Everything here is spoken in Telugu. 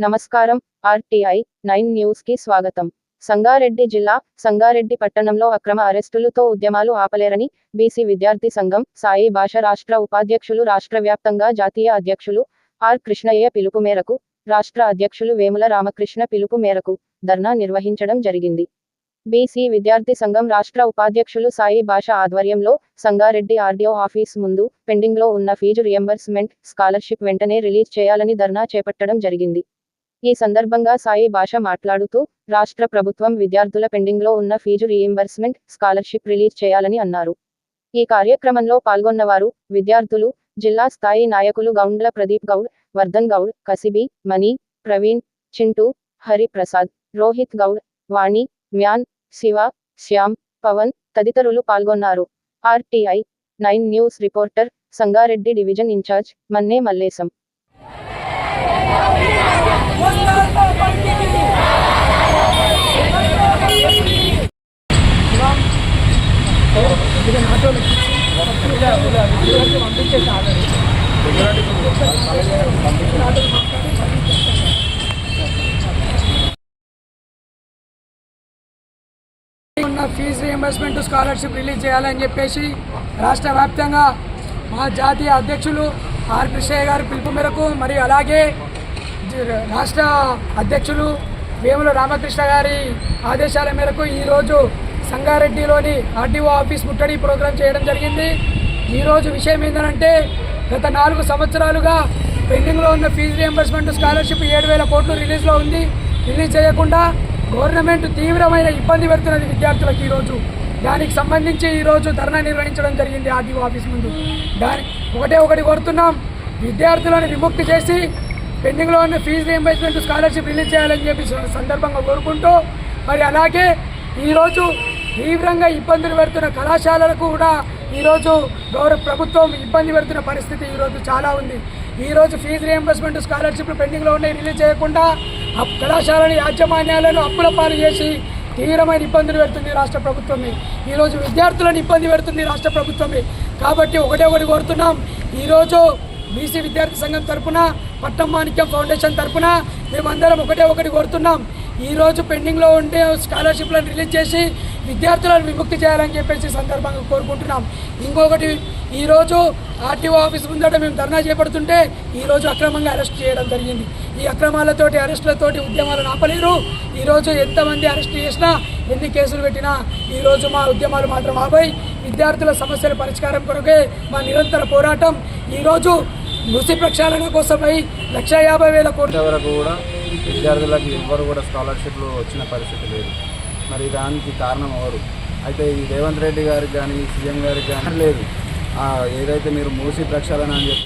నమస్కారం. ఆర్టీఐ 9 న్యూస్ కి స్వాగతం. సంగారెడ్డి జిల్లా సంగారెడ్డి పట్టణంలో అక్రమ అరెస్టులతో ఉద్యమాలు ఆపలేరని బీసీ విద్యార్థి సంఘం సాయి భాష రాష్ట్ర ఉపాధ్యక్షులు రాష్ట్ర వ్యాప్తంగా జాతీయ అధ్యక్షులు ఆర్ కృష్ణయ్య పిలుపు మేరకు రాష్ట్ర అధ్యక్షులు వేముల రామకృష్ణ పిలుపు మేరకు ధర్నా నిర్వహించడం జరిగింది. బీసీ విద్యార్థి సంఘం రాష్ట్ర ఉపాధ్యక్షులు సాయి భాష ఆధ్వర్యంలో సంగారెడ్డి ఆర్డీఓ ఆఫీస్ ముందు పెండింగ్లో ఉన్న ఫీజు రియంబర్స్మెంట్ స్కాలర్షిప్ వెంటనే రిలీజ్ చేయాలని ధర్నా చేపట్టడం జరిగింది. ఈ సందర్భంగా సాయి భాష మాట్లాడుతూ రాష్ట్ర ప్రభుత్వం విద్యార్థుల పెండింగ్లో ఉన్న ఫీజు రీయింబర్స్మెంట్ స్కాలర్షిప్ రిలీజ్ చేయాలని అన్నారు. ఈ కార్యక్రమంలో పాల్గొన్నవారు విద్యార్థులు, జిల్లా స్థాయి నాయకులు గౌండ్ల ప్రదీప్ గౌడ్, వర్ధన్ గౌడ్, కసిబి, మణి, ప్రవీణ్, చింటూ, హరి ప్రసాద్, రోహిత్ గౌడ్, వాణి, మ్యాన్, శివ, శ్యామ్, పవన్ తదితరులు పాల్గొన్నారు. RTI 9 news reporter Sangareddy division incharge Manne Mallesham. Fee reimbursement scholarship release చేయాలని చెప్పేసి రాష్ట్ర వ్యాప్తంగా మా జాతీయ అధ్యక్షులు ఆర్ కృష్ణయ్య గారి పిలుపు మేరకు మరియు అలాగే రాష్ట్ర అధ్యక్షులు వేముల రామకృష్ణ గారి ఆదేశాల మేరకు ఈరోజు సంగారెడ్డిలోని ఆర్డీఓ ఆఫీస్ ముట్టడి ప్రోగ్రాం చేయడం జరిగింది. ఈరోజు విషయం ఏంటంటే గత 4 సంవత్సరాలుగా పెండింగ్లో ఉన్న ఫీజు రీయింబర్స్మెంట్ స్కాలర్షిప్ 7,000 కోట్లు రిలీజ్లో ఉంది. రిలీజ్ చేయకుండా గవర్నమెంట్ తీవ్రమైన ఇబ్బంది పెడుతున్నది విద్యార్థులకు. ఈరోజు దానికి సంబంధించి ఈరోజు ధర్నా నిర్వహించడం జరిగింది ఆర్డీఓ ఆఫీస్ ముందు. ఒకటి కోరుతున్నాం, విద్యార్థులను విముక్తి చేసి పెండింగ్లో ఉన్న ఫీజు రీయింబర్స్మెంట్ స్కాలర్షిప్ రిలీజ్ చేయాలని చెప్పి సందర్భంగా కోరుకుంటూ, మరి అలాగే ఈరోజు తీవ్రంగా ఇబ్బందులు పెడుతున్న కళాశాలలకు కూడా ఈరోజు గౌరవ ప్రభుత్వం ఇబ్బంది పెడుతున్న పరిస్థితి ఈరోజు చాలా ఉంది. ఈరోజు ఫీజు రీయింబర్స్మెంట్ స్కాలర్షిప్లు పెండింగ్లో ఉన్నాయి, రిలీజ్ చేయకుండా కళాశాలని యాజమాన్యాలను అప్పుల పాలు చేసి తీవ్రమైన ఇబ్బందులు పెడుతుంది రాష్ట్ర ప్రభుత్వమే. ఈరోజు విద్యార్థులను ఇబ్బంది పెడుతుంది రాష్ట్ర ప్రభుత్వమే. కాబట్టి ఒకటి కోరుతున్నాం, ఈరోజు బీసీ విద్యార్థి సంఘం తరఫున, పట్టం మాణిక్యం ఫౌండేషన్ తరఫున మేమందరం ఒకటి కోరుతున్నాం, ఈరోజు పెండింగ్లో ఉండే స్కాలర్షిప్లను రిలీజ్ చేసి విద్యార్థులను విముక్తి చేయాలని చెప్పేసి సందర్భంగా కోరుకుంటున్నాం. ఇంకొకటి, ఈరోజు ఆర్టీఓ ఆఫీస్ ముందట మేము ధర్నా చేపడుతుంటే ఈరోజు అక్రమంగా అరెస్ట్ చేయడం జరిగింది. ఈ అక్రమాలతోటి అరెస్టులతోటి ఉద్యమాలను ఆపలేరు. ఈరోజు ఎంతమంది అరెస్ట్ చేసినా, ఎన్ని కేసులు పెట్టినా ఈరోజు మా ఉద్యమాలు మాత్రం ఆపాయి. విద్యార్థుల సమస్యల పరిష్కారం కొరకే మా నిరంతర పోరాటం. ఈరోజు మృతి ప్రక్షాళన కోసమై 150,000 కోట్ల వరకు కూడా విద్యార్థులకు ఎవ్వరు కూడా స్కాలర్షిప్లు వచ్చిన పరిస్థితి లేదు. మరి దానికి కారణం ఎవరు? అయితే ఈ రేవంత్ రెడ్డి గారికి కానీ, సీఎం గారికి కానీ లేదు. ఏదైతే మీరు మూసి ప్రక్షాళన అని చెప్పి